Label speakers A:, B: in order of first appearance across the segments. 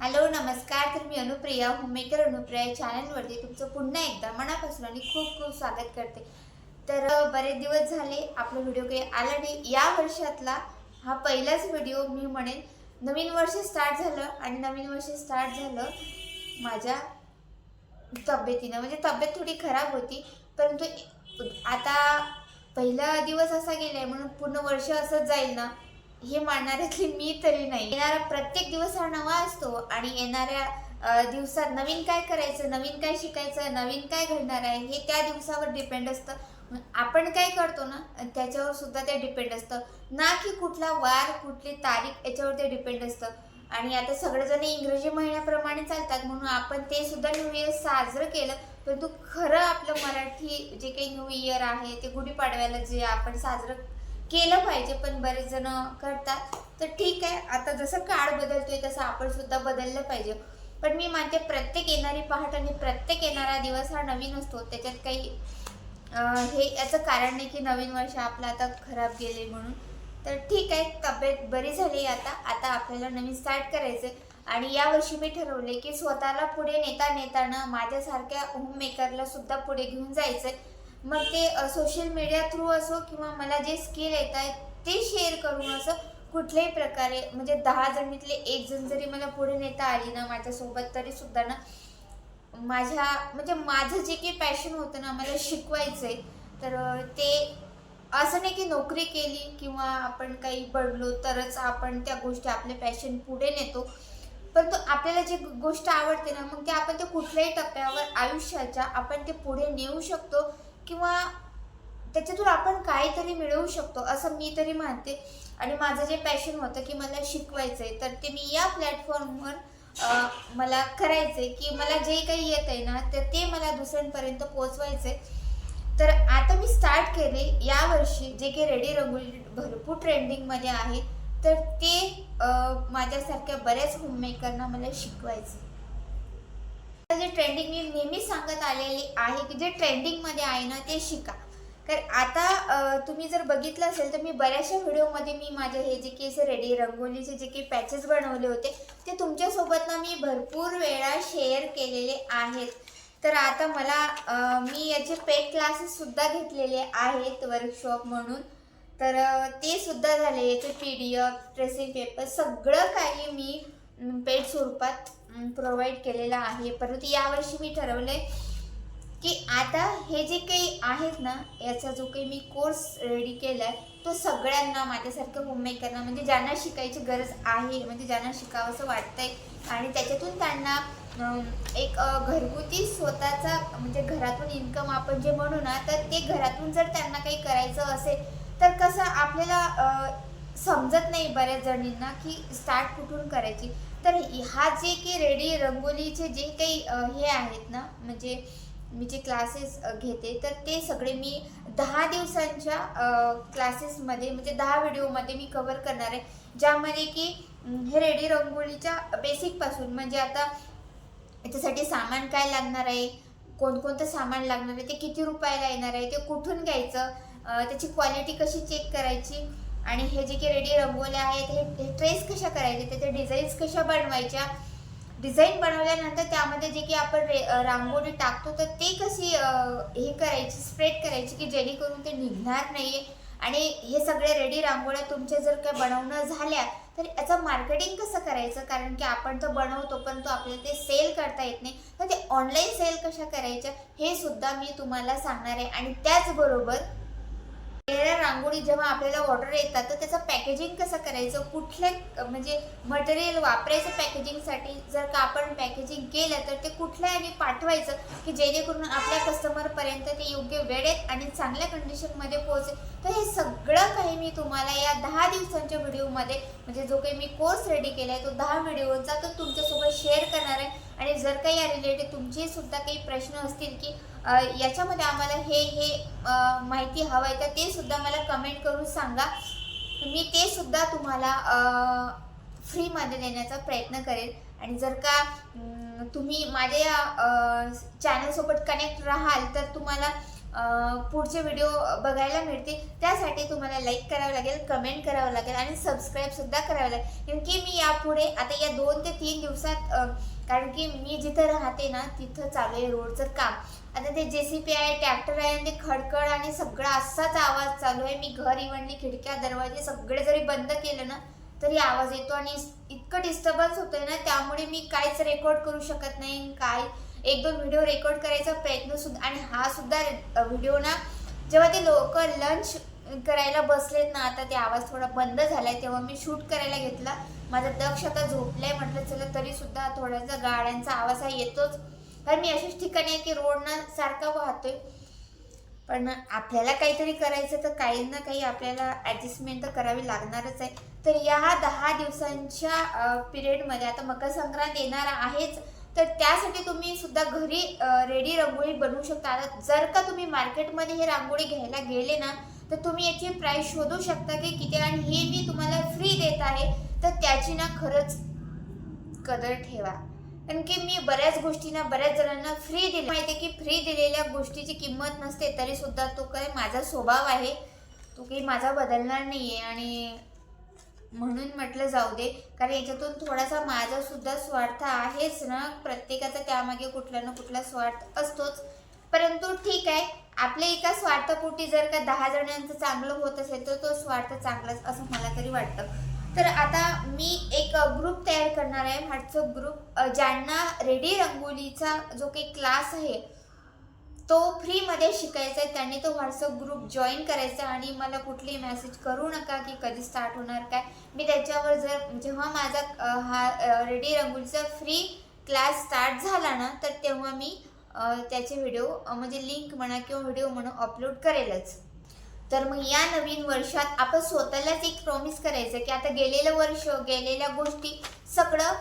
A: Hello नमस्कार. तर मी Anupriya homemaker Anupriya या चॅनलवरती तुमचं पुन्हा एकदा मनापासून आणि खूप खूप स्वागत करते. तर बरेच दिवस झाले आपला व्हिडिओ काही आला नाही. या वर्षातला हा पहिलाच व्हिडिओ मी म्हणेन. नवीन वर्ष स्टार्ट झालं आणि नवीन वर्ष स्टार्ट झालं माझ्या तब्येतीनं. म्हणजे तब्येत थोडी खराब होती, परंतु आता पहिला दिवस असा गेलाय म्हणून पूर्ण वर्ष असंच जाईल ना, हे मानणाऱ्यातली मी तरी नाही. येणारा प्रत्येक दिवस हा नवा असतो आणि येणाऱ्या दिवसात नवीन काय करायचं, नवीन काय शिकायचं, नवीन काय घडणार आहे हे त्या दिवसावर डिपेंड असतं. आपण काय करतो ना त्याच्यावर सुद्धा ते डिपेंड असतं, ना की कुठला वार, कुठली तारीख याच्यावर ते डिपेंड असतं. आणि आता सगळेजण इंग्रजी महिन्याप्रमाणे चालतात म्हणून आपण ते सुद्धा न्यू इयर साजरं केलं. परंतु खरं आपलं मराठी जे काही न्यू इयर आहे ते गुढीपाडव्याला जे आपण साजरं केलं पाहिजे, पण बरेच जण करतात. तर ठीक आहे, आता जसं काळ बदलतोय तसं आपण सुद्धा बदललं पाहिजे. पण मी मानते प्रत्येक येणारी पहाट आणि प्रत्येक येणारा दिवस हा नवीन असतो. त्याच्यात काही हे याचं कारण नाही की नवीन वर्ष आपलं आता खराब गेले म्हणून. तर ठीक आहे, तब्येत बरी झाली आता आता आपल्याला नवीन स्टार्ट करायचं. आणि यावर्षी मी ठरवले की स्वतःला पुढे नेताना माझ्यासारख्या होममेकरला सुद्धा पुढे घेऊन जायचं. मग ते सोशल मीडिया थ्रू असो किंवा मला जे स्किल येत आहेत ते शेअर करून असं कुठल्याही प्रकारे, म्हणजे 10 जणीतले एक जण जरी मला पुढे नेता आली ना माझ्यासोबत, तरी सुद्धा ना माझ्या म्हणजे माझं जे काही पॅशन होतं ना मला शिकवायचंय. तर ते असं नाही की नोकरी केली किंवा आपण काही बनलो तरच आपण त्या गोष्टी आपले पॅशन पुढे नेतो. परंतु आपल्याला जी गोष्ट आवडते ना मग ते आपण ते कुठल्याही टप्प्यावर आयुष्याच्या आपण ते पुढे नेऊ शकतो किंवा त्याच्यातून आपण काहीतरी मिळवू शकतो असं मी तरी मानते. आणि माझं जे पॅशन होतं की मला शिकवायचंय, तर ते मी या प्लॅटफॉर्मवर मला करायचंय की मला जे काही येत आहे ना तर ते मला दुसऱ्यांपर्यंत पोहोचवायचंय. तर आता मी स्टार्ट केले यावर्षी जे काही रेडी रंगोली भरपूर ट्रेंडिंगमध्ये आहे, तर ते माझ्यासारख्या बऱ्याच होममेकरना मला शिकवायचं. जे ट्रेंडिंग मी नेहमी सांगत आलेली आहे की जे ट्रेंडिंगमध्ये आहे ना ते शिका. तर आता तुम्ही जर बघितलं असेल तर मी बऱ्याचशा व्हिडिओमध्ये मी माझे हे जे काही रेडी रंगोलीचे जे काही पॅचेस बनवले होते ते तुमच्यासोबत ना मी भरपूर वेळा शेअर केलेले आहेत. तर आता मला मी याचे पेड क्लासेससुद्धा घेतलेले आहेत वर्कशॉप म्हणून. तर ते सुद्धा झाले. याचे PDF, ट्रेसिंग पेपर सगळं काही मी पेड स्वरूपात प्रोव्हाइड केलेलं आहे. परंतु यावर्षी मी ठरवलंय की आता हे जे काही आहेत ना याचा जो काही मी कोर्स रेडी केलाय तो सगळ्यांना माझ्यासारख्या होममेकरना, म्हणजे ज्यांना शिकायची गरज आहे, म्हणजे ज्यांना शिकावंसं वाटतंय आणि त्याच्यातून त्यांना एक घरगुती स्वतःचा म्हणजे घरातून इन्कम आपण जे म्हणू ना, तर ते घरातून जर त्यांना काही करायचं असेल तर कसं आपल्याला समजत नाही बऱ्याच जणींना की स्टार्ट कुठून करायची. तर हा जे की रेडी रंगोलीचे जे काही हे आहेत ना, म्हणजे मी जे क्लासेस घेते तर ते सगळे मी 10 दिवसांच्या क्लासेसमध्ये म्हणजे 10 व्हिडिओमध्ये मी कव्हर करणार आहे. ज्यामध्ये की हे रेडी रंगोलीच्या बेसिकपासून, म्हणजे आता याच्यासाठी सामान काय लागणार आहे, कोणकोणतं सामान लागणार आहे, ते किती रुपयाला येणार आहे, ते कुठून घ्यायचं, त्याची क्वालिटी कशी चेक करायची, आणि हे जे काही रेडी रंगोल्या आहेत हे ट्रेस कशा करायचे, त्याच्या डिझाईन्स कशा बनवायच्या, डिझाईन बनवल्यानंतर त्यामध्ये जे की आपण रांगोळी टाकतो तर ते कशी हे करायची, स्प्रेड करायची की जेणेकरून ते निघणार नाही. आणि हे सगळे रेडी रांगोळ्या तुमच्या जर काय बनवणं झाल्या तर याचं मार्केटिंग कसं करायचं, कारण की आपण तर बनवतो पण तो आपल्याला ते सेल करता येत नाही. तर ते ऑनलाईन सेल कशा करायच्या हे सुद्धा मी तुम्हाला सांगणार आहे. आणि त्याचबरोबर रांगोळी जेव्हा आपल्याला ऑर्डर येतात तर त्याचं पॅकेजिंग कसं करायचं, कुठले म्हणजे मटेरियल वापरायचं पॅकेजिंगसाठी, जर का आपण पॅकेजिंग केलं तर ते कुठल्या आणि पाठवायचं की जेणेकरून आपल्या कस्टमरपर्यंत ते योग्य वेळेत आणि चांगल्या कंडिशनमध्ये पोहोचेल. तर हे सगळं काही मी तुम्हाला या 10 दिवसांच्या व्हिडिओमध्ये, म्हणजे जो काही मी कोर्स रेडी केला आहे तो 10 व्हिडिओचा तो तुमच्यासोबत शेअर करणार आहे. आणि जर काही या रिलेटेड तुमचे सुद्धा काही प्रश्न असतील की याच्यामध्ये आम्हाला हे माहिती हवं आहे तर ते सुद्धा मला कमेंट करून सांगा. मी ते सुद्धा तुम्हाला फ्रीमध्ये देण्याचा प्रयत्न करेन. आणि जर का तुम्ही माझ्या या चॅनलसोबत कनेक्ट राहाल तर तुम्हाला पुढचे व्हिडिओ बघायला मिळतील. त्यासाठी तुम्हाला लाईक करावं लागेल, कमेंट करावं लागेल आणि सबस्क्राईबसुद्धा करावं लागेल. कारण की मी यापुढे आता या 2 ते 3 दिवसात कारण की मी जिथं राहते ना तिथं चालू आहे रोडचं काम. आता ते JCP आहे, ट्रॅक्टर आहे आणि ते खडखड आणि सगळा असाच आवाज चालू आहे. मी घर इव्हनली खिडक्या दरवाजे सगळे जरी बंद केलं ना तरी आवाज येतो आणि इतकं डिस्टर्बन्स होतोय ना, त्यामुळे मी काहीच रेकॉर्ड करू शकत नाही. काय 1-2 व्हिडिओ रेकॉर्ड करायचा प्रयत्न सुद्धा, आणि हा सुद्धा व्हिडिओ ना जेव्हा ते लोक लंच करायला बसलेत ना, आता ते आवाज थोडा बंद झालाय तेव्हा मी शूट करायला घेतला. माझा दक्ष आता झोपलाय, म्हटलं चला तरी सुद्धा थोडासा गाड्यांचा आवाज हा येतोच. कारण मी अशाच ठिकाणी आहे की रोडना सारखा वाहतोय. पण आपल्याला काहीतरी करायचं तर काही ना काही आपल्याला ॲडजस्टमेंट तर करावी लागणारच आहे. तर या 10 दिवसांच्या पिरियडमध्ये आता मकर संक्रांत येणार आहेच, तर त्यासाठी तुम्ही सुद्धा घरी रेडी रांगोळी बनवू शकता. आता जर का तुम्ही मार्केटमध्ये हे रांगोळी घ्यायला गेले ना तर तुम्ही याची प्राईस शोधू शकता की किती, आणि हे मी तुम्हाला फ्री देत आहे, तर त्याची ना खरंच कदर ठेवा. कारण की मी बऱ्याच गोष्टींना बऱ्याच जणांना फ्री दिली माहिती आहे की फ्री दिलेल्या गोष्टीची किंमत नसते, तरी सुद्धा तो काही माझा स्वभाव आहे, तो काही माझा बदलणार नाही आहे. आणि म्हणून म्हटलं जाऊ दे, कारण याच्यातून थोडासा माझा सुद्धा स्वार्थ आहेच ना, प्रत्येकाचा त्यामागे कुठला ना कुठला स्वार्थ असतोच. परंतु ठीक आहे, आपल्या एका स्वार्थपोटी जर का 10 जणांचं चांगलं होत असेल तर तो स्वार्थ चांगलाच असं मला तरी वाटतं. तर आता मी एक ग्रुप तयार करणार आहे, व्हॉट्सअप ग्रुप. ज्यांना रेडी रंगोलीचा जो काही क्लास आहे तो फ्रीमध्ये शिकायचा आहे त्यांनी तो व्हॉट्सअप ग्रुप जॉईन करायचा. आणि मला कुठलीही मेसेज करू नका की कधी स्टार्ट होणार काय. मी त्याच्यावर जेव्हा माझा हा रेडी रंगोलीचा फ्री क्लास स्टार्ट झाला ना तर तेव्हा मी त्याचे व्हिडिओ म्हणजे लिंक म्हणा किंवा व्हिडिओ म्हणून अपलोड करेलच. तर मग या नवीन वर्षात आपण स्वतःलाच एक प्रॉमिस करायचं की आता गेलेलं वर्ष, गेलेल्या गोष्टी सगळं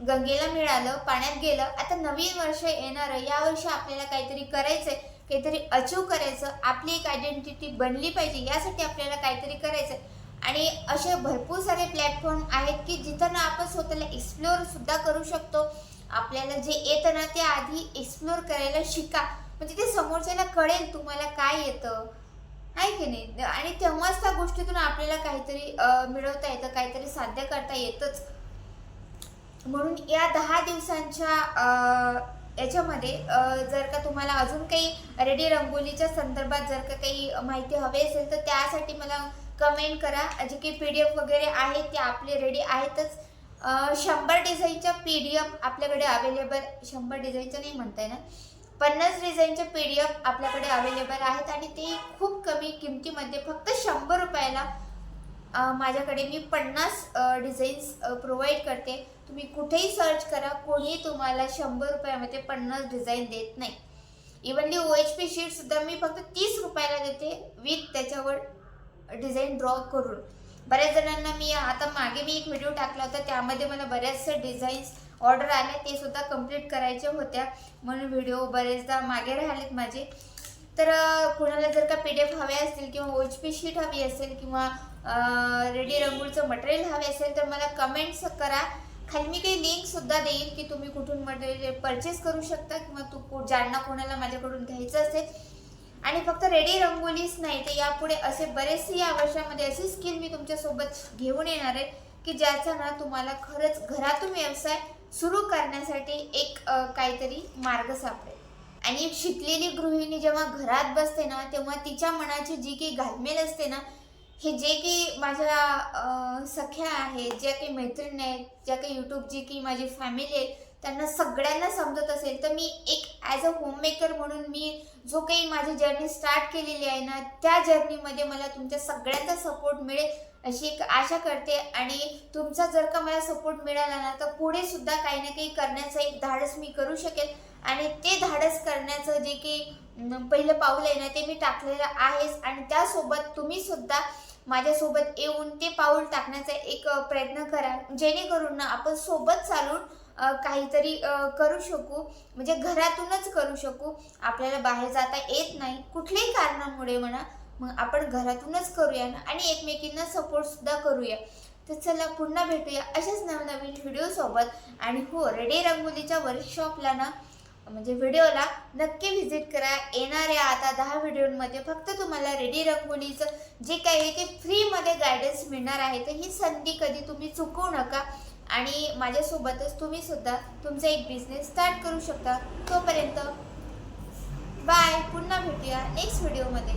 A: गंगेला मिळालं, पाण्यात गेलं. आता नवीन वर्ष येणार आहे, या वर्षी आपल्याला काहीतरी करायचंय, काहीतरी अचीव करायचं, आपली एक आयडेंटिटी बनली पाहिजे, यासाठी आपल्याला काहीतरी करायचंय. आणि असे भरपूर सारे प्लॅटफॉर्म आहेत की जिथं ना आपण स्वतःला एक्सप्लोअर सुद्धा करू शकतो. आपल्याला जे येतं ना ते आधी एक्सप्लोअर करायला शिका, म्हणजे ते समोरच्याला कळेल तुम्हाला काय येतं, आहे की नाही. आणि तेव्हाच त्या गोष्टीतून आपल्याला काहीतरी मिळवता येतं, काहीतरी साध्य करता येतच. म्हणून या 10 दिवसांच्या याच्यामध्ये जर का तुम्हाला अजून काही रेडी रंगोलीच्या संदर्भात जर का काही माहिती हवी असेल तर त्यासाठी मला कमेंट करा. जे काही PDF वगैरे आहेत ते आपले रेडी आहेतच. 100 डिझाईनच्या PDF आपल्याकडे अवेलेबल, 100 डिझाईनचं नाही म्हणता येणार, 50 डिझाईनचे PDF आपल्याकडे अवेलेबल आहेत आणि ते खूप कमी किमतीमध्ये फक्त 100 रुपयाला माझ्याकडे मी 50 डिझाईन्स प्रोव्हाइड करते. तुम्ही कुठेही सर्च करा, कोणीही तुम्हाला 100 रुपयामध्ये 50 डिझाईन देत नाही. इव्हनली OHP शीटसुद्धा मी फक्त 30 रुपयाला देते विथ त्याच्यावर डिझाईन ड्रॉ करून. बऱ्याच जणांना मी आता मागे मी एक व्हिडिओ टाकला होता, त्यामध्ये मला बऱ्याचशा डिझाईन्स ऑर्डर आल्या, ते सुद्धा कंप्लीट करायच्या होत्या, म्हणून व्हिडिओ बरेचदा मागे राहिलेत माझे. तर कुणाला जर का PDF हवे असतील किंवा OHP शीट हवी असेल किंवा रेडी रंगोळीचं मटेरियल हवे असेल तर मला कमेंट्स करा. खाली मी काही लिंकसुद्धा देईल की तुम्ही कुठून मटेरियल परचेस करू शकता किंवा ज्यांना कोणाला माझ्याकडून घ्यायचं असेल. आणि फक्त रेडी रंगोलीच नाही, तर यापुढे असे बरेचसे या वर्षामध्ये असे स्किल मी तुमच्यासोबत घेऊन येणार आहे की ज्याचा ना तुम्हाला खरंच घरातून व्यवसाय सुरू करण्यासाठी एक काहीतरी मार्ग सापडेल. आणि शिकलेली गृहिणी जेव्हा घरात बसते ना तेव्हा तिच्या मनाची जी काही घालमेल असते ना, हे जे काही माझ्या सख्या आहेत, ज्या काही मैत्रिणी आहेत, ज्या काही यूट्यूब जी काही माझी फॅमिली आहे, त्यांना सगळ्यांना समजत असेल तर मी एक ॲज अ होममेकर म्हणून मी जो काही माझी जर्नी स्टार्ट केलेली आहे ना, त्या जर्नीमध्ये मला तुमच्या सगळ्यांचा सपोर्ट मिळेल अशी एक आशा करते. आणि तुमचा जर का मला सपोर्ट मिळाला ना तर पुढे सुद्धा काही ना काही करण्याचं एक धाडस मी करू शकेल. आणि ते धाडस करण्याचं जे काही पहिलं पाऊल आहे ना ते मी टाकलेलं आहेच. आणि त्यासोबत तुम्ही सुद्धा माझ्यासोबत येऊन ते पाऊल टाकण्याचा एक प्रयत्न करा, जेणेकरून ना आपण सोबत चालून काहीतरी करू शकू, म्हणजे घरातूनच करू शकू. आपल्याला बाहेर जाता येत नाही कुठल्याही कारणामुळे म्हणा, मग आपण घरातूनच करूया ना आणि एकमेकींना सपोर्टसुद्धा करूया. तर चला पुन्हा भेटूया अशाच नवनवीन व्हिडिओसोबत. आणि हो, रेडी रंगोलीच्या वर्कशॉपला ना म्हणजे व्हिडिओला नक्की व्हिजिट करा. येणाऱ्या आता 10 व्हिडिओमध्ये फक्त तुम्हाला रेडी रंगोलीचं जे काही आहे ते फ्रीमध्ये गायडन्स मिळणार आहे. तर ही संधी कधी तुम्ही चुकवू नका आणि माझ्यासोबतच तुम्ही सुद्धा तुमचा एक बिझनेस स्टार्ट करू शकता. तोपर्यंत बाय. पुन्हा भेटूया नेक्स्ट व्हिडिओमध्ये.